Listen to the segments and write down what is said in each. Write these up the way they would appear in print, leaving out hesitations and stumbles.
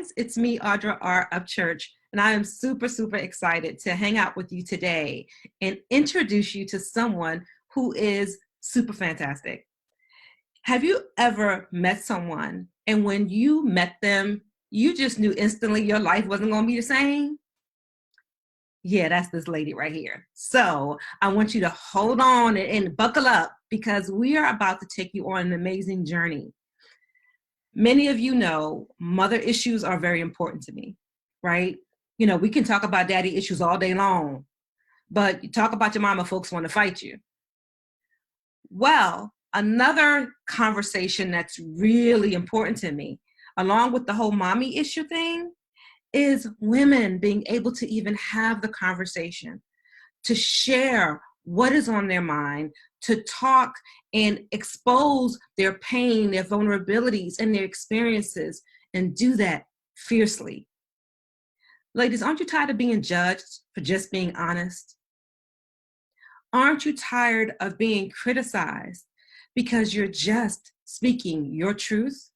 guys, it's me, Audra R. Upchurch, and I am super, super excited to hang out with you today and introduce you to someone who is super fantastic. Have you ever met someone and when you met them, you just knew instantly your life wasn't going to be the same? Yeah, that's this lady right here. So I want you to hold on and buckle up because we are about to take you on an amazing journey. Many of you know mother issues are very important to me, right? You know, we can talk about daddy issues all day long, but you talk about your mama, folks want to fight you. Well, another conversation that's really important to me, along with the whole mommy issue thing, is women being able to even have the conversation, to share what is on their mind, to talk and expose their pain, their vulnerabilities, and their experiences, and do that fiercely. Ladies, aren't you tired of being judged for just being honest? Aren't you tired of being criticized because you're just speaking your truth?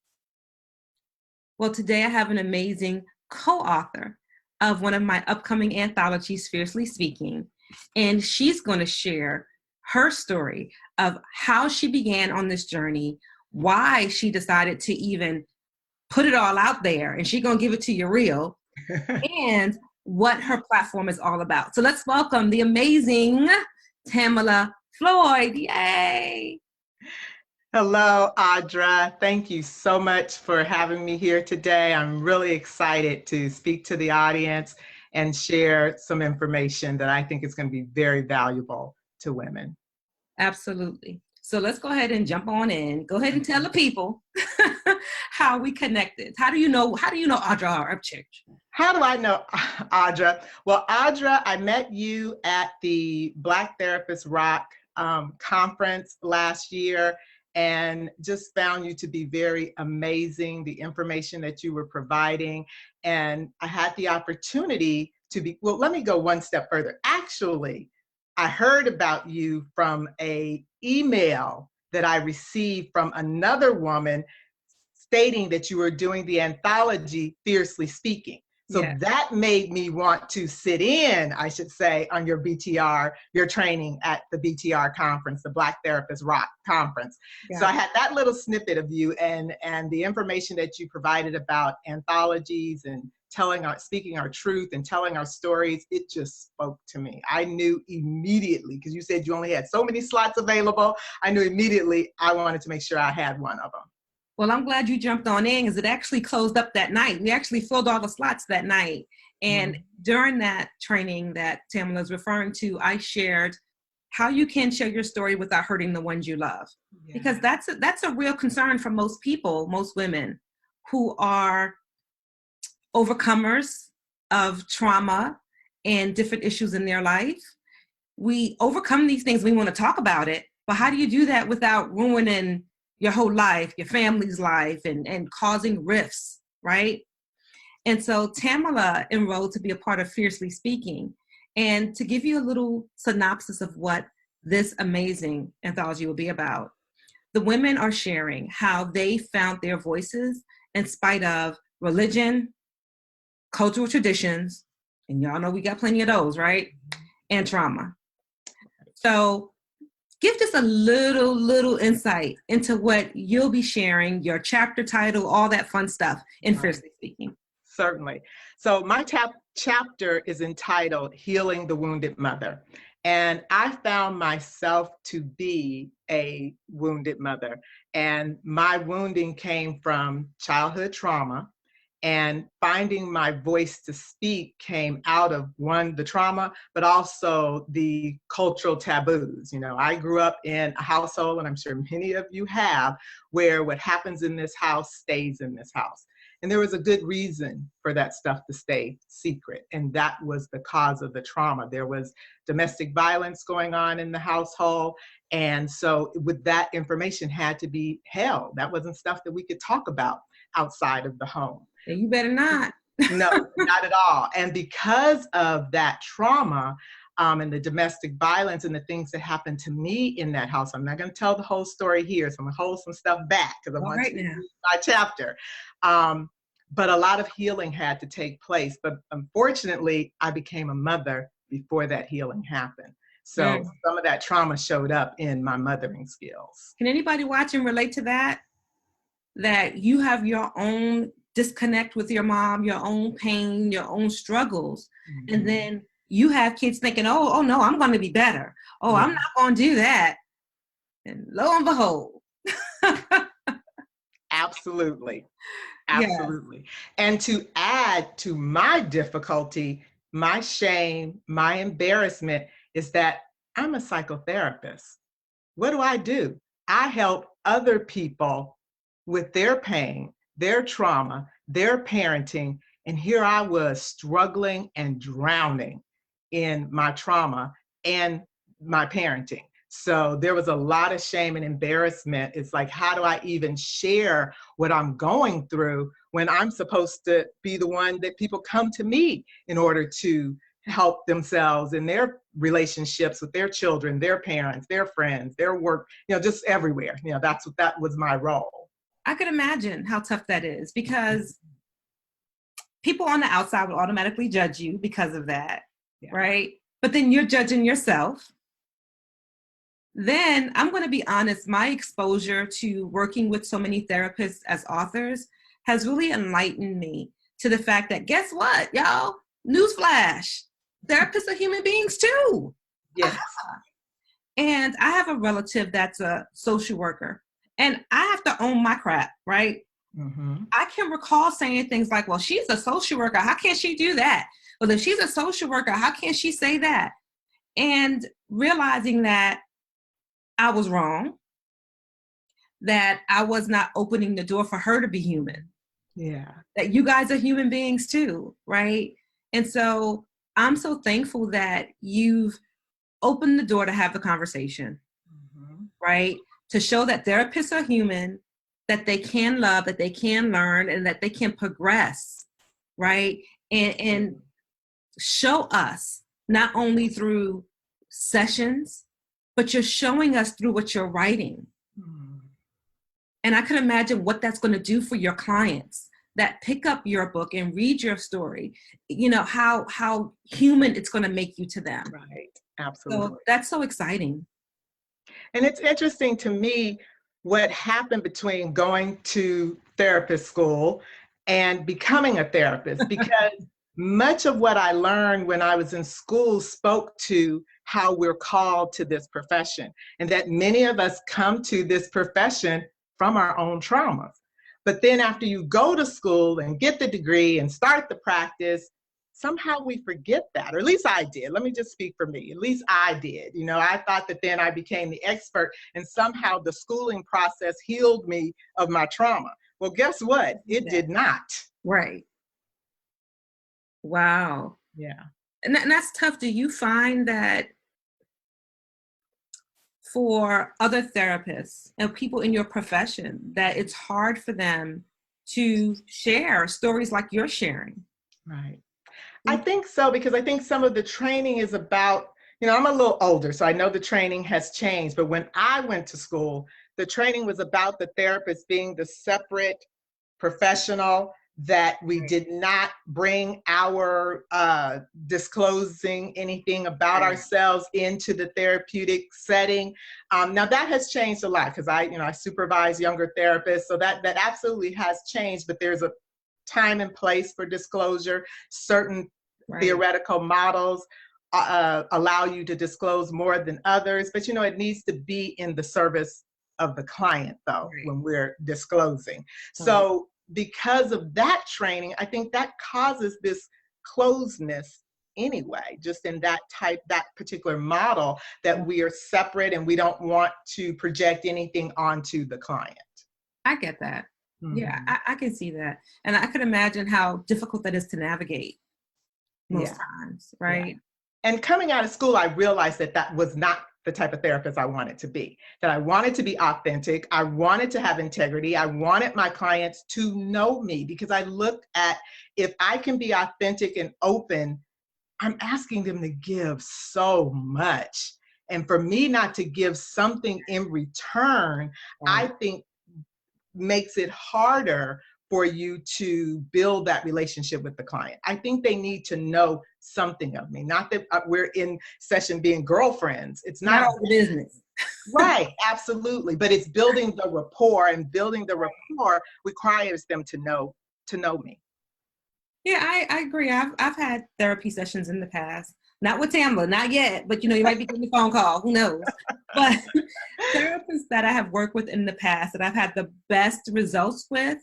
Well, today I have an amazing co-author of one of my upcoming anthologies, Fiercely Speaking, and she's going to share her story of how she began on this journey, why she decided to even put it all out there, and she's going to give it to you real, and what her platform is all about. So let's welcome the amazing Tamala Floyd. Yay! Hello, Audra. Thank you so much for having me here today. I'm really excited to speak to the audience and share some information that I think is going to be very valuable to women. Absolutely. So let's go ahead and jump on in. Go ahead and tell the people how we connected. How do you know Audra R. Upchurch? How do I know Audra? Well, Audra, I met you at the Black Therapist Rock conference last year and just found you to be very amazing, the information that you were providing. And I had the opportunity to be, well, let me go one step further. Actually, I heard about you from an email that I received from another woman stating that you were doing the anthology Fiercely Speaking. So yeah, that made me want to sit in, I should say, on your BTR, your training at the BTR conference, the Black Therapist Rock conference. Yeah. So I had that little snippet of you and the information that you provided about anthologies and speaking our truth and telling our stories. It just spoke to me. I knew immediately, because you said you only had so many slots available. I knew immediately I wanted to make sure I had one of them. Well, I'm glad you jumped on in because it actually closed up that night. We actually filled all the slots that night. And during that training that Tamala is referring to, I shared how you can share your story without hurting the ones you love. Yeah. Because that's a real concern for most people, most women who are overcomers of trauma and different issues in their life. We overcome these things, we want to talk about it, but how do you do that without ruining your whole life, your family's life, and causing rifts, right? And so Tamala enrolled to be a part of Fiercely Speaking. And to give you a little synopsis of what this amazing anthology will be about, the women are sharing how they found their voices in spite of religion, cultural traditions, and y'all know we got plenty of those, right? And trauma. So give just a little insight into what you'll be sharing, your chapter title, all that fun stuff in Fiercely Speaking. Certainly. So my chapter is entitled Healing the Wounded Mother. And I found myself to be a wounded mother. And my wounding came from childhood trauma. And finding my voice to speak came out of, one, the trauma, but also the cultural taboos. You know, I grew up in a household, and I'm sure many of you have, where what happens in this house stays in this house. And there was a good reason for that stuff to stay secret. And that was the cause of the trauma. There was domestic violence going on in the household. And so with that information had to be held. That wasn't stuff that we could talk about outside of the home. You better not. No, not at all. And because of that trauma and the domestic violence and the things that happened to me in that house, I'm not going to tell the whole story here, so I'm going to hold some stuff back because I want to read my chapter. but a lot of healing had to take place. But unfortunately, I became a mother before that healing happened. So Mm. some of that trauma showed up in my mothering skills. Can anybody watch and relate to that? That you have your own disconnect with your mom, your own pain, your own struggles. And then you have kids thinking, oh no, I'm going to be better. Oh, Yeah. I'm not going to do that. And lo and behold. Absolutely. Yeah. Absolutely. And to add to my difficulty, my shame, my embarrassment is that I'm a psychotherapist. What do? I help other people with their pain, their trauma, their parenting. And here I was struggling and drowning in my trauma and my parenting. So there was a lot of shame and embarrassment. It's like, how do I even share what I'm going through when I'm supposed to be the one that people come to me in order to help themselves in their relationships with their children, their parents, their friends, their work, just everywhere. That was my role. I could imagine how tough that is, because people on the outside would automatically judge you because of that, yeah. Right? But then you're judging yourself. Then I'm going to be honest, my exposure to working with so many therapists as authors has really enlightened me to the fact that, guess what, y'all? Newsflash, therapists are human beings too. Yes. And I have a relative that's a social worker, and I have to own my crap, right? Mm-hmm. I can recall saying things like, well, she's a social worker. How can she do that? Well, if she's a social worker, how can she say that? And realizing that I was wrong, that I was not opening the door for her to be human. Yeah. That you guys are human beings too, right? And so I'm so thankful that you've opened the door to have the conversation, right? To show that therapists are human, that they can love, that they can learn, and that they can progress, right? And show us not only through sessions, but you're showing us through what you're writing. And I can imagine what that's going to do for your clients that pick up your book and read your story, how human it's going to make you to them. Right. Absolutely. So that's so exciting. And it's interesting to me what happened between going to therapist school and becoming a therapist, because much of what I learned when I was in school spoke to how we're called to this profession, and that many of us come to this profession from our own traumas. But then after you go to school and get the degree and start the practice, somehow we forget that, or at least I did. Let me just speak for me. At least I did. I thought that then I became the expert, and somehow the schooling process healed me of my trauma. Well, guess what? It did not. Right. Wow. Yeah. And that's tough. Do you find that for other therapists and people in your profession that it's hard for them to share stories like you're sharing? Right. I think so, because I think some of the training is about, I'm a little older, so I know the training has changed. But when I went to school, the training was about the therapist being the separate professional, that we did not bring our disclosing anything about ourselves into the therapeutic setting. Now that has changed a lot, because I supervise younger therapists, so that absolutely has changed. But there's a time and place for disclosure. Certain theoretical models allow you to disclose more than others, but it needs to be in the service of the client, though, when we're disclosing. So because of that training, I think that causes this closeness anyway, just in that particular model, that we are separate and we don't want to project anything onto the client. I get that. Mm-hmm. Yeah, I can see that. And I could imagine how difficult that is to navigate most times, right? Yeah. And coming out of school, I realized that was not the type of therapist I wanted to be, that I wanted to be authentic. I wanted to have integrity. I wanted my clients to know me, because I looked at, if I can be authentic and open, I'm asking them to give so much. And for me not to give something in return, I think makes it harder for you to build that relationship with the client. I think they need to know something of me. Not that we're in session being girlfriends. It's Not not all the business. right, absolutely. But it's building the rapport, and building the rapport requires them to know me. Yeah, I agree. I've had therapy sessions in the past. Not with Tamala, not yet, but you might be getting a phone call, who knows? But therapists that I have worked with in the past that I've had the best results with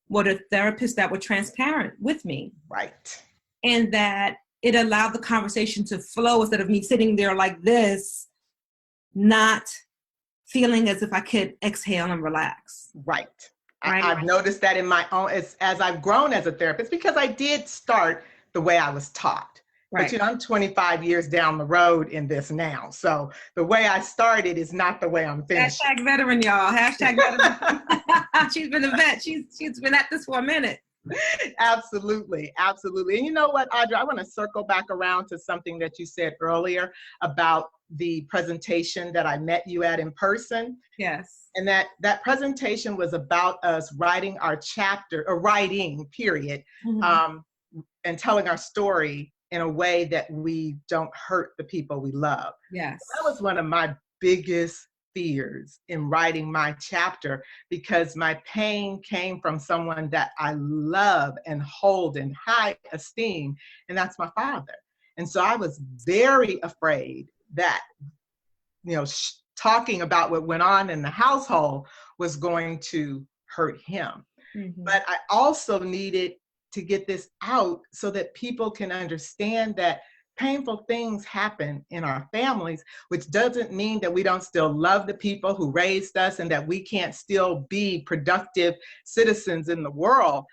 were the therapists that were transparent with me. Right. And that it allowed the conversation to flow instead of me sitting there like this, not feeling as if I could exhale and relax. Right. Right. I've noticed that in my own, as I've grown as a therapist, because I did start the way I was taught. Right. But I'm 25 years down the road in this now. So the way I started is not the way I'm finishing. Hashtag veteran, y'all. Hashtag veteran. She's been a vet. She's been at this for a minute. Absolutely. Absolutely. And you know what, Audra, I want to circle back around to something that you said earlier about the presentation that I met you at in person. Yes. And that presentation was about us writing our chapter, or writing, period, and telling our story in a way that we don't hurt the people we love. Yes. That was one of my biggest fears in writing my chapter, because my pain came from someone that I love and hold in high esteem, and that's my father. And so I was very afraid that, talking about what went on in the household was going to hurt him. But I also needed to get this out so that people can understand that painful things happen in our families, which doesn't mean that we don't still love the people who raised us and that we can't still be productive citizens in the world.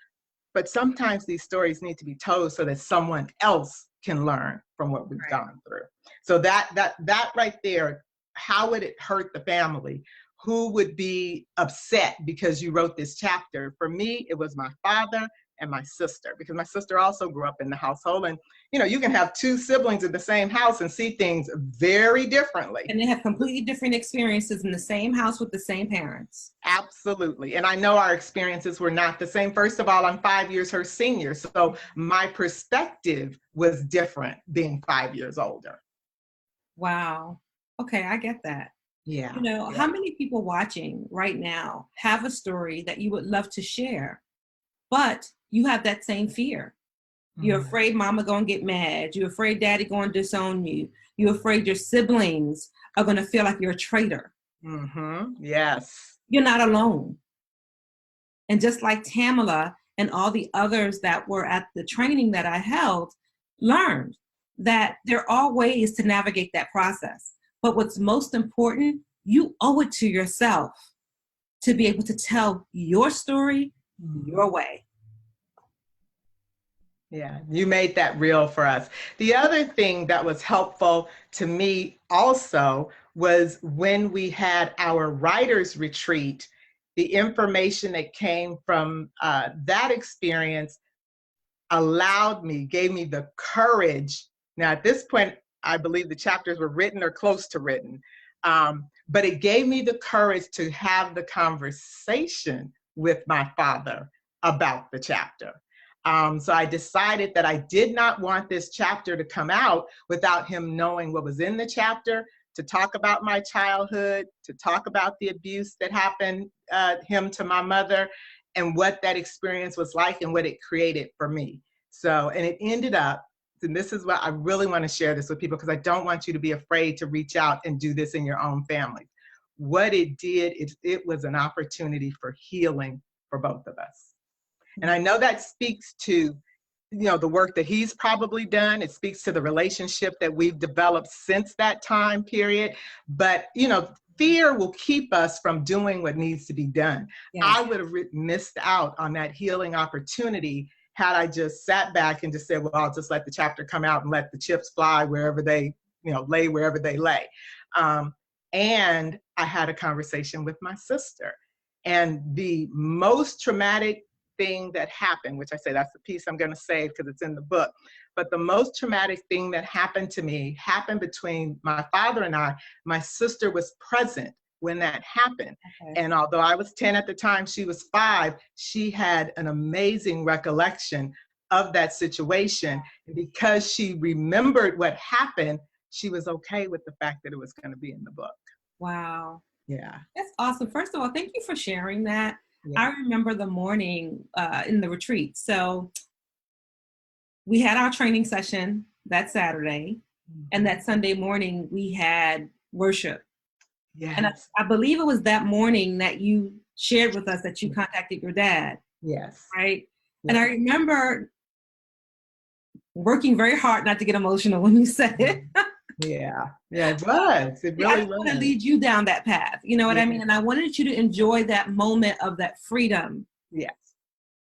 But sometimes these stories need to be told so that someone else can learn from what we've gone through. So that right there, how would it hurt the family? Who would be upset because you wrote this chapter? For me, it was my father and my sister, because my sister also grew up in the household. And, you can have two siblings in the same house and see things very differently. And they have completely different experiences in the same house with the same parents. Absolutely. And I know our experiences were not the same. First of all, I'm 5 years her senior. So my perspective was different being 5 years older. Wow. Okay, I get that. Yeah. How many people watching right now have a story that you would love to share, but you have that same fear? You're afraid mama gonna get mad. You're afraid daddy gonna disown you. You're afraid your siblings are gonna feel like you're a traitor. Yes. You're not alone. And just like Tamala and all the others that were at the training that I held learned that there are ways to navigate that process. But what's most important, you owe it to yourself to be able to tell your story your way. Yeah, you made that real for us. The other thing that was helpful to me also was when we had our writers retreat, the information that came from that experience gave me the courage. Now, at this point, I believe the chapters were written or close to written, but it gave me the courage to have the conversation with my father about the chapter. So I decided that I did not want this chapter to come out without him knowing what was in the chapter, to talk about my childhood, to talk about the abuse that happened him to my mother, and what that experience was like and what it created for me. So, and it ended up, and this is what I really want to share this with people, because I don't want you to be afraid to reach out and do this in your own family. What it did is it was an opportunity for healing for both of us. And I know that speaks to, the work that he's probably done. It speaks to the relationship that we've developed since that time period. But, fear will keep us from doing what needs to be done. Yes. I would have missed out on that healing opportunity had I just sat back and just said, well, I'll just let the chapter come out and let the chips fly wherever they, lay wherever they lay. And I had a conversation with my sister. And the most traumatic thing that happened, which I say that's the piece I'm going to save because it's in the book, but the most traumatic thing that happened to me happened between my father and I. My sister was present when that happened. Okay. And although I was 10 at the time, she was 5, she had an amazing recollection of that situation. And because she remembered what happened, she was okay with the fact that it was going to be in the book. Wow. Yeah. That's awesome. First of all, thank you for sharing that. Yeah. I remember the morning in the retreat. So we had our training session that Saturday, and that Sunday morning we had worship. Yes. And I believe it was that morning that you shared with us that you contacted your dad. Yes. Right? Yes. And I remember working very hard not to get emotional when you said it. Yeah, it was. It really I was. want to lead you down that path. You know what I mean? And I wanted you to enjoy that moment of that freedom. Yes.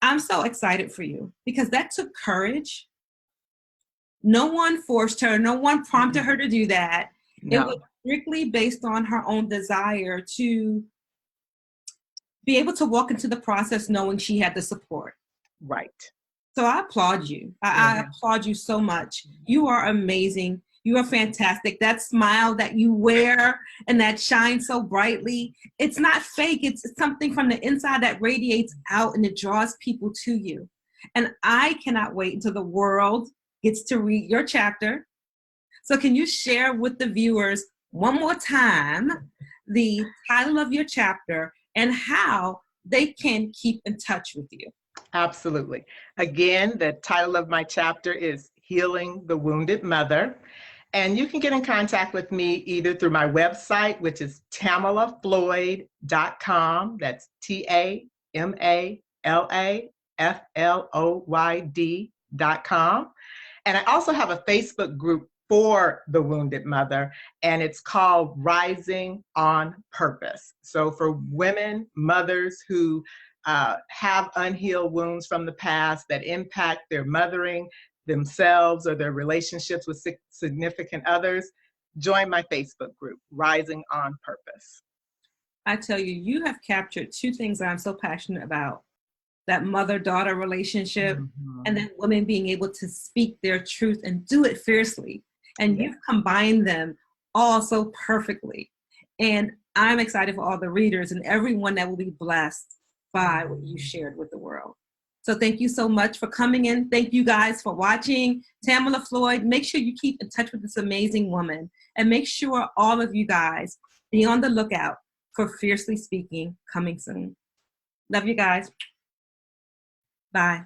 I'm so excited for you because that took courage. No one forced her. No one prompted her to do that. No. It was strictly based on her own desire to be able to walk into the process knowing she had the support. Right. So I applaud you. I applaud you so much. You are amazing. You are fantastic. That smile that you wear and that shines so brightly, it's not fake. It's something from the inside that radiates out and it draws people to you. And I cannot wait until the world gets to read your chapter. So can you share with the viewers one more time the title of your chapter and how they can keep in touch with you? Absolutely. Again, the title of my chapter is Healing the Wounded Mother. And you can get in contact with me either through my website, which is tamalafloyd.com. That's TAMALAFLOYD.com. And I also have a Facebook group for the wounded mother, and it's called Rising on Purpose. So for women, mothers who have unhealed wounds from the past that impact their mothering, themselves, or their relationships with significant others, join my Facebook group, Rising on Purpose. I tell you, you have captured two things that I'm so passionate about. That mother-daughter relationship, and then women being able to speak their truth and do it fiercely. And you've combined them all so perfectly. And I'm excited for all the readers and everyone that will be blessed by what you shared with the world. So thank you so much for coming in. Thank you guys for watching. Tamala Floyd, make sure you keep in touch with this amazing woman. And make sure all of you guys be on the lookout for Fiercely Speaking coming soon. Love you guys. Bye.